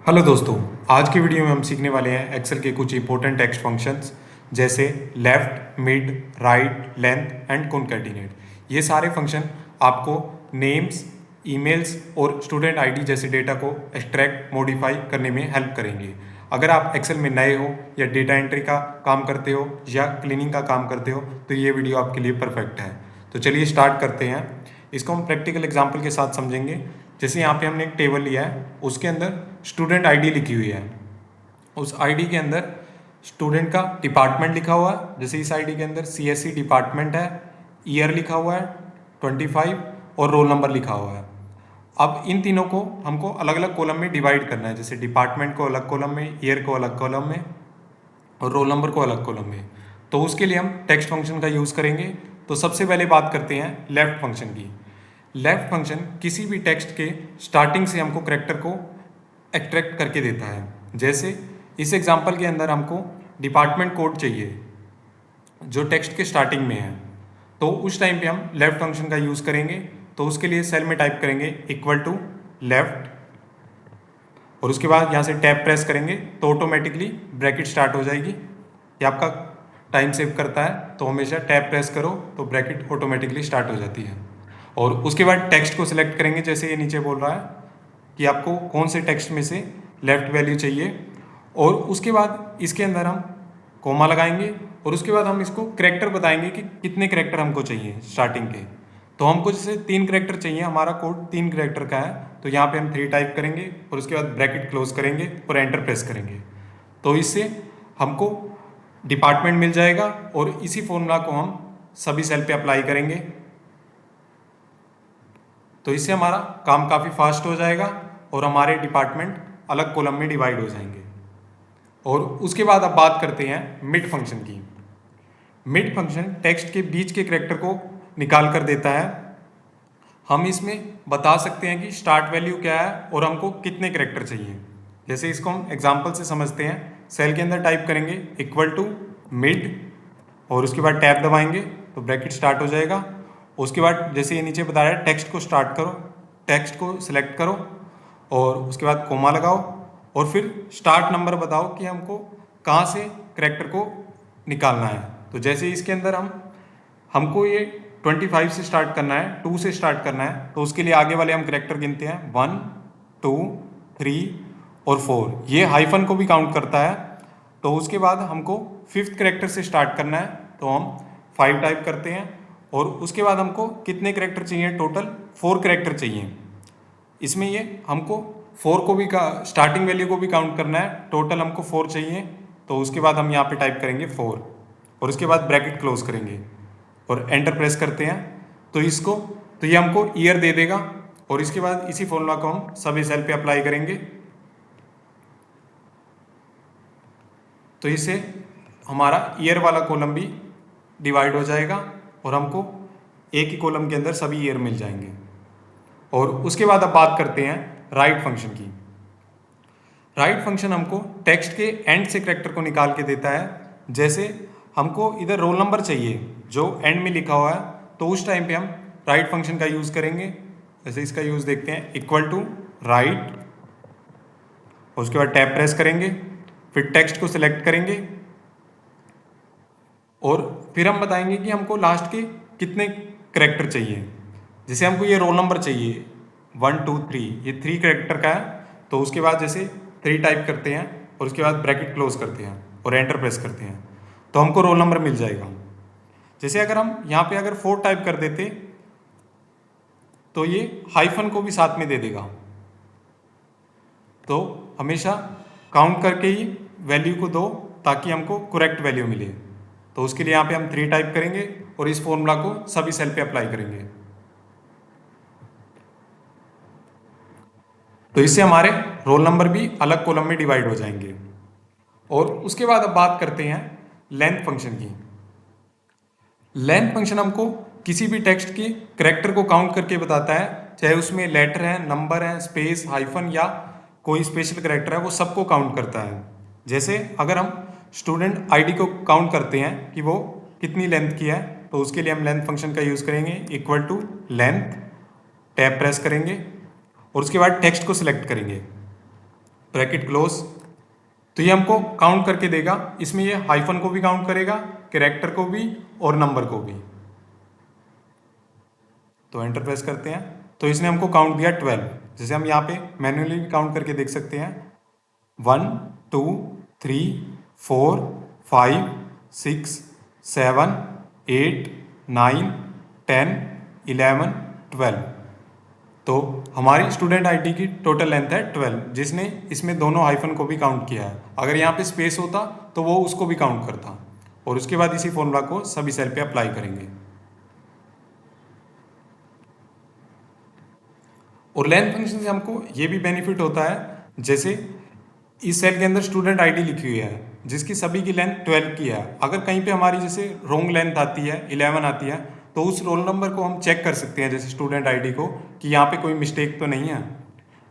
Hello दोस्तों। आज की वीडियो में हम सीखने वाले हैं एक्सेल के कुछ इंपॉर्टेंट टेक्स्ट फंक्शंस जैसे left, mid, right, length and concatenate. ये सारे फंक्शन आपको नेम्स, ईमेल्स और स्टूडेंट आईडी जैसे डेटा को एक्सट्रैक्ट, मॉडिफाई करने में हेल्प करेंगे। अगर आप एक्सेल में नए हो या डेटा एंट्री का काम करते हो या क्लीनिंग का काम करते हो तो ये वीडियो आपके लिए परफेक्ट है। तो चलिए स्टार्ट करते हैं। इसको हम प्रैक्टिकल एग्जाम्पल के साथ समझेंगे। जैसे यहाँ पे हमने एक टेबल लिया है, उसके अंदर स्टूडेंट आईडी लिखी हुई है। उस आईडी के अंदर स्टूडेंट का डिपार्टमेंट लिखा हुआ है। जैसे इस आईडी के अंदर सीएससी डिपार्टमेंट है, ईयर लिखा हुआ है 25 और रोल नंबर लिखा हुआ है। अब इन तीनों को हमको अलग अलग कॉलम में डिवाइड करना है। जैसे डिपार्टमेंट को अलग कॉलम में, ईयर को अलग कॉलम में और रोल नंबर को अलग कॉलम में। तो उसके लिए हम टेक्स्ट फंक्शन का यूज़ करेंगे। तो सबसे पहले बात करते हैं लेफ्ट फंक्शन की। लेफ्ट फंक्शन किसी भी टेक्स्ट के स्टार्टिंग से हमको करैक्टर को एक्सट्रैक्ट करके देता है। जैसे इस एग्जांपल के अंदर हमको डिपार्टमेंट कोड चाहिए जो टेक्स्ट के स्टार्टिंग में है, तो उस टाइम पे हम लेफ्ट फंक्शन का यूज़ करेंगे। तो उसके लिए सेल में टाइप करेंगे इक्वल टू लेफ्ट और उसके बाद यहाँ से टैब प्रेस करेंगे तो ऑटोमेटिकली ब्रैकेट स्टार्ट हो जाएगी। ये आपका टाइम सेव करता है, तो हमेशा टैब प्रेस करो तो ब्रैकेट ऑटोमेटिकली स्टार्ट हो जाती है। और उसके बाद टेक्स्ट को सिलेक्ट करेंगे। जैसे ये नीचे बोल रहा है कि आपको कौन से टेक्स्ट में से लेफ्ट वैल्यू चाहिए, और उसके बाद इसके अंदर हम कोमा लगाएंगे और उसके बाद हम इसको करैक्टर बताएंगे कि कितने करैक्टर हमको चाहिए स्टार्टिंग के। तो हमको जैसे 3 करैक्टर चाहिए, हमारा कोड 3 करैक्टर का है, तो यहाँ पे हम 3 टाइप करेंगे और उसके बाद ब्रैकेट क्लोज करेंगे और एंटर प्रेस करेंगे। तो इससे हमको डिपार्टमेंट मिल जाएगा और इसी फॉर्मूला को हम सभी सेल पे अप्लाई करेंगे। तो इससे हमारा काम काफ़ी फास्ट हो जाएगा और हमारे डिपार्टमेंट अलग कॉलम में डिवाइड हो जाएंगे। और उसके बाद अब बात करते हैं मिड फंक्शन की। मिड फंक्शन टेक्स्ट के बीच के करैक्टर को निकाल कर देता है। हम इसमें बता सकते हैं कि स्टार्ट वैल्यू क्या है और हमको कितने करैक्टर चाहिए। जैसे इसको हम एग्जांपल से समझते हैं। सेल के अंदर टाइप करेंगे इक्वल टू मिड और उसके बाद टैब दबाएंगे तो ब्रैकेट स्टार्ट हो जाएगा। उसके बाद जैसे ये नीचे बता रहा है टेक्स्ट को स्टार्ट करो, टेक्स्ट को सिलेक्ट करो और उसके बाद कोमा लगाओ और फिर स्टार्ट नंबर बताओ कि हमको कहाँ से करैक्टर को निकालना है। तो जैसे इसके अंदर हमको ये 25 से स्टार्ट करना है, 2 से स्टार्ट करना है, तो उसके लिए आगे वाले हम करैक्टर गिनते हैं 1 2 3 और 4। ये हाइफन को भी काउंट करता है। तो उसके बाद हमको 5th करैक्टर से स्टार्ट करना है, तो हम 5 टाइप करते हैं और उसके बाद हमको कितने करैक्टर चाहिए, टोटल 4 करैक्टर चाहिए। इसमें ये हमको 4 को भी स्टार्टिंग वैल्यू को भी काउंट करना है, टोटल हमको 4 चाहिए। तो उसके बाद हम यहाँ पे टाइप करेंगे 4 और उसके बाद ब्रैकेट क्लोज करेंगे और एंटर प्रेस करते हैं। तो ये हमको ईयर दे देगा और इसके बाद इसी फॉर्मूला को हम सभी सेल पे अप्लाई करेंगे। तो इससे हमारा ईयर वाला कॉलम भी डिवाइड हो जाएगा और हमको एक ही कॉलम के अंदर सभी ईयर मिल जाएंगे। और उसके बाद अब बात करते हैं राइट फंक्शन की। राइट फंक्शन हमको टेक्स्ट के एंड से करैक्टर को निकाल के देता है। जैसे हमको इधर रोल नंबर चाहिए जो एंड में लिखा हुआ है, तो उस टाइम पे हम राइट फंक्शन का यूज़ करेंगे। जैसे इसका यूज़ देखते हैं इक्वल टू राइट और उसके बाद टैब प्रेस करेंगे, फिर टेक्स्ट को सिलेक्ट करेंगे और फिर हम बताएंगे कि हमको लास्ट के कितने करैक्टर चाहिए। जैसे हमको ये रोल नंबर चाहिए 1 2 3, ये 3 करैक्टर का है, तो उसके बाद जैसे 3 टाइप करते हैं और उसके बाद ब्रैकेट क्लोज करते हैं और एंटर प्रेस करते हैं, तो हमको रोल नंबर मिल जाएगा। जैसे अगर हम यहाँ पे अगर 4 टाइप कर देते तो ये हाइफन को भी साथ में दे देगा। तो हमेशा काउंट करके ही वैल्यू को दो ताकि हमको करेक्ट वैल्यू मिले। तो उसके लिए यहाँ पे हम 3 टाइप करेंगे और इस फॉर्मूला को सभी सेल पे अप्लाई करेंगे। तो इससे हमारे रोल नंबर भी अलग कॉलम में डिवाइड हो जाएंगे। और उसके बाद अब बात करते हैं लेंथ फंक्शन की। लेंथ फंक्शन हमको किसी भी टेक्स्ट की करैक्टर को काउंट करके बताता है, चाहे उसमें लेटर है, नंबर है, स्पेस, हाइफन या कोई स्पेशल करैक्टर है, वो सबको काउंट करता है। जैसे अगर हम स्टूडेंट आईडी को काउंट करते हैं कि वो कितनी लेंथ की है, तो उसके लिए हम लेंथ फंक्शन का यूज़ करेंगे equal to length, tab press करेंगे और उसके बाद टेक्स्ट को सिलेक्ट करेंगे। Bracket close. तो ये हमको काउंट करके देगा, इसमें ये हाइफन को भी काउंट करेगा, कैरेक्टर को भी और नंबर को भी। तो एंटर प्रेस करते हैं तो इसने हमको काउंट दिया 12। जैसे हम यहाँ पे मैन्युअली भी काउंट करके देख सकते हैं, 1 2 3 4 5 6 7 8 9 10 11 12। तो हमारी स्टूडेंट आईडी की टोटल लेंथ है 12, जिसने इसमें दोनों हाइफन को भी काउंट किया है। अगर यहाँ पे स्पेस होता तो वो उसको भी काउंट करता। और उसके बाद इसी फॉर्मूला को सभी सेल पे अप्लाई करेंगे। और लेंथ फंक्शन से हमको ये भी बेनिफिट होता है, जैसे इस सेल के अंदर स्टूडेंट आईडी लिखी हुई है जिसकी सभी की लेंथ 12 की है। अगर कहीं पे हमारी जैसे रॉन्ग लेंथ आती है, 11 आती है, तो उस रोल नंबर को हम चेक कर सकते हैं, जैसे स्टूडेंट आईडी को, कि यहाँ पे कोई मिस्टेक तो नहीं है।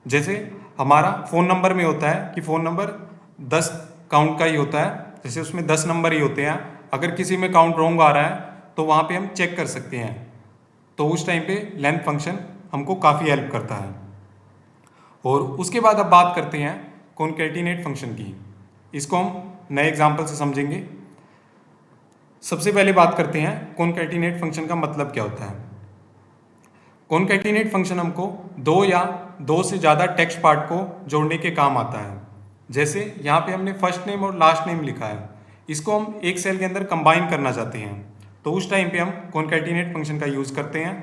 जैसे हमारा फ़ोन नंबर में होता है कि फ़ोन नंबर 10 काउंट का ही होता है, जैसे उसमें 10 नंबर ही होते हैं। अगर किसी में काउंट रॉन्ग आ रहा है तो वहाँ पे हम चेक कर सकते हैं। तो उस टाइम पे लेंथ फंक्शन हमको काफ़ी हेल्प करता है। और उसके बाद अब बात करते हैं कॉन्कैटिनेट फंक्शन की। इसको हम नए एग्जाम्पल से समझेंगे। सबसे पहले बात करते हैं कॉन्कैटिनेट फंक्शन का मतलब क्या होता है। कॉन्कैटिनेट फंक्शन हमको दो या दो से ज़्यादा टेक्स्ट पार्ट को जोड़ने के काम आता है। जैसे यहाँ पे हमने फर्स्ट नेम और लास्ट नेम लिखा है, इसको हम एक सेल के अंदर कंबाइन करना चाहते हैं, तो उस टाइम पे हम कॉन्कैटिनेट फंक्शन का यूज़ करते हैं।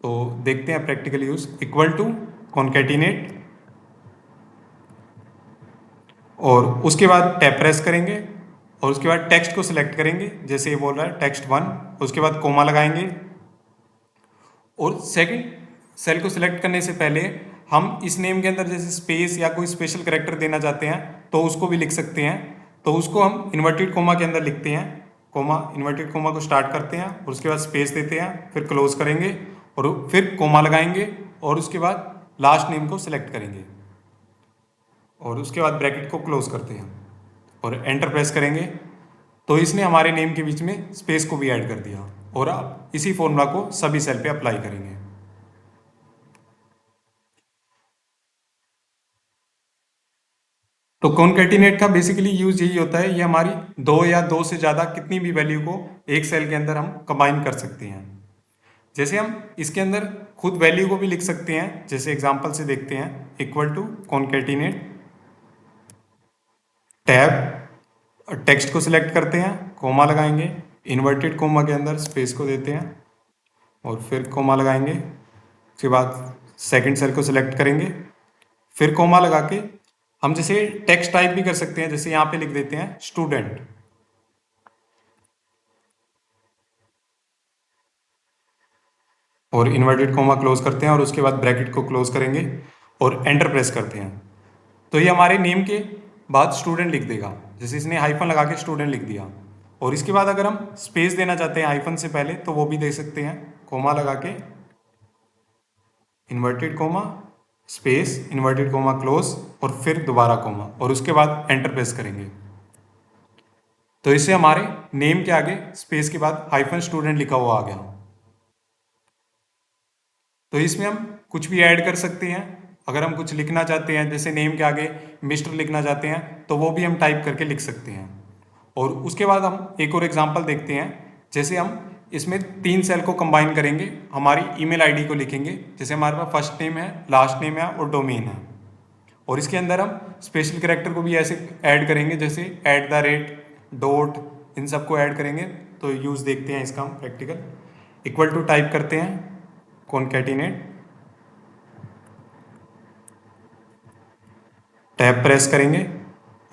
तो देखते हैं practical use. Equal to concatenate, और उसके बाद टैब प्रेस करेंगे और उसके बाद टेक्स्ट को सिलेक्ट करेंगे, जैसे ये बोल रहा है टेक्स्ट 1, उसके बाद कोमा लगाएंगे। और सेकंड सेल को सिलेक्ट करने से पहले हम इस नेम के अंदर जैसे स्पेस या कोई स्पेशल कैरेक्टर देना चाहते हैं तो उसको भी लिख सकते हैं। तो उसको हम इन्वर्टेड कोमा के अंदर लिखते हैं। कोमा, इन्वर्टेड कोमा को स्टार्ट करते हैं और उसके बाद स्पेस देते हैं, फिर क्लोज करेंगे और फिर कोमा लगाएंगे और उसके बाद लास्ट नेम को सिलेक्ट करेंगे और उसके बाद ब्रैकेट को क्लोज करते हैं और एंटर प्रेस करेंगे। तो इसने हमारे नेम के बीच में स्पेस को भी ऐड कर दिया। और आप इसी फॉर्मूला को सभी सेल पे अप्लाई करेंगे। तो कॉन्कैटिनेट का बेसिकली यूज यही होता है, ये हमारी दो या दो से ज़्यादा कितनी भी वैल्यू को एक सेल के अंदर हम कंबाइन कर सकते हैं। जैसे हम इसके अंदर खुद वैल्यू को भी लिख सकते हैं, जैसे एग्जांपल से देखते हैं। Equal to concatenate tab, text को सिलेक्ट करते हैं, कोमा लगाएंगे, इन्वर्टेड कोमा के अंदर स्पेस को देते हैं और फिर कोमा लगाएंगे। उसके बाद सेकंड सेल को सिलेक्ट करेंगे, फिर कोमा लगा के हम जैसे टेक्स्ट टाइप भी कर सकते हैं, जैसे यहाँ पे लिख देते हैं स्टूडेंट, और इन्वर्टेड कोमा क्लोज करते हैं और उसके बाद ब्रैकेट को क्लोज करेंगे और एंटर प्रेस करते हैं। तो ये हमारे नेम के बाद स्टूडेंट लिख देगा, जैसे इसने हाइफन लगा के स्टूडेंट लिख दिया। और इसके बाद अगर हम स्पेस देना चाहते हैं हाइफन से पहले तो वो भी दे सकते हैं, कोमा लगा के inverted coma space inverted coma close और फिर दोबारा कोमा और उसके बाद एंटर प्रेस करेंगे। तो इससे हमारे नेम के आगे स्पेस के बाद हाइफन स्टूडेंट लिखा हुआ आ गया। तो इसमें हम कुछ भी ऐड कर सकते हैं। अगर हम कुछ लिखना चाहते हैं, जैसे नेम के आगे मिस्टर लिखना चाहते हैं, तो वो भी हम टाइप करके लिख सकते हैं। और उसके बाद हम एक और एग्जांपल देखते हैं। जैसे हम इसमें 3 सेल को कंबाइन करेंगे, हमारी ईमेल आईडी को लिखेंगे, जैसे हमारे पास फर्स्ट नेम है, लास्ट नेम है और डोमेन है। और इसके अंदर हम स्पेशल कैरेक्टर को भी ऐसे ऐड करेंगे, जैसे @ इन सबको ऐड करेंगे। तो यूज़ देखते हैं इसका हम प्रैक्टिकल। इक्वल टू टाइप करते हैं कॉन्कैटिनेट, टैब प्रेस करेंगे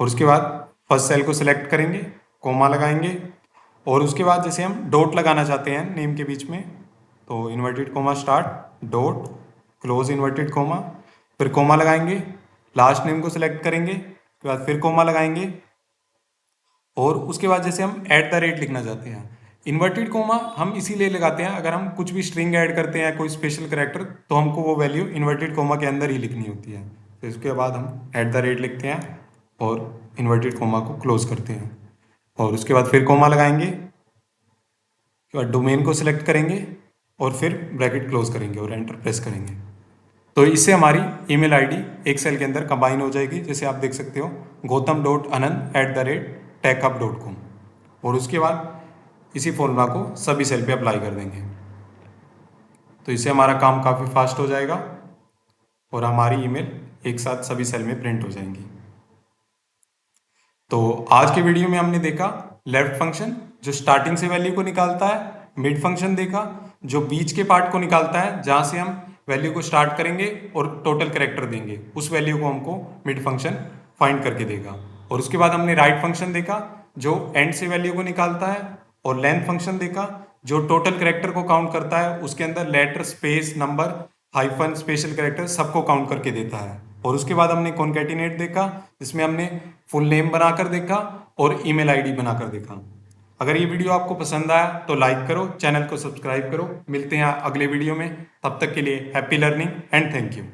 और उसके बाद फर्स्ट सेल को सिलेक्ट करेंगे, कोमा लगाएंगे और उसके बाद जैसे हम डॉट लगाना चाहते हैं नेम के बीच में, तो inverted coma start, dot, close inverted coma, फिर कोमा लगाएंगे, लास्ट नेम को सिलेक्ट करेंगे, उसके बाद फिर कोमा लगाएंगे और उसके बाद जैसे हम @ लिखना चाहते हैं। इन्वर्टेड कोमा हम इसीलिए लगाते हैं, अगर हम कुछ भी स्ट्रिंग ऐड करते हैं, कोई स्पेशल कैरेक्टर, तो हमको वो वैल्यू इन्वर्टेड कोमा के अंदर ही लिखनी होती है। तो इसके बाद हम @ लिखते हैं और इन्वर्टेड कोमा को क्लोज करते हैं और उसके बाद फिर कोमा लगाएंगे, उसके बाद डोमेन को सिलेक्ट करेंगे और फिर ब्रैकेट क्लोज करेंगे और एंटर प्रेस करेंगे। तो इससे हमारी ईमेल आईडी एक सेल के अंदर कंबाइन हो जाएगी, जैसे आप देख सकते हो gautam.anand@techhub.com, और उसके बाद इसी फॉर्मूला को सभी सेल पे अप्लाई कर देंगे। तो इससे हमारा काम काफ़ी फास्ट हो जाएगा और हमारी ईमेल एक साथ सभी सेल में प्रिंट हो जाएंगी। तो आज के वीडियो में हमने देखा लेफ्ट फंक्शन जो स्टार्टिंग से वैल्यू को निकालता है, मिड फंक्शन देखा जो बीच के पार्ट को निकालता है जहां से हम वैल्यू को स्टार्ट करेंगे और टोटल कैरेक्टर देंगे, उस वैल्यू को हमको मिड फंक्शन फाइंड करके देगा। और उसके बाद हमने राइट फंक्शन देखा जो एंड से वैल्यू को निकालता है, और लेंथ फंक्शन देखा जो टोटल कैरेक्टर को काउंट करता है, उसके अंदर letter, space, number, hyphen, special character सबको काउंट करके देता है। और उसके बाद हमने कॉन्कैटिनेट देखा जिसमें हमने फुल नेम बनाकर देखा और ईमेल आईडी बनाकर देखा। अगर ये वीडियो आपको पसंद आया तो लाइक करो, चैनल को सब्सक्राइब करो। मिलते हैं अगले वीडियो में, तब तक के लिए happy learning and thank you.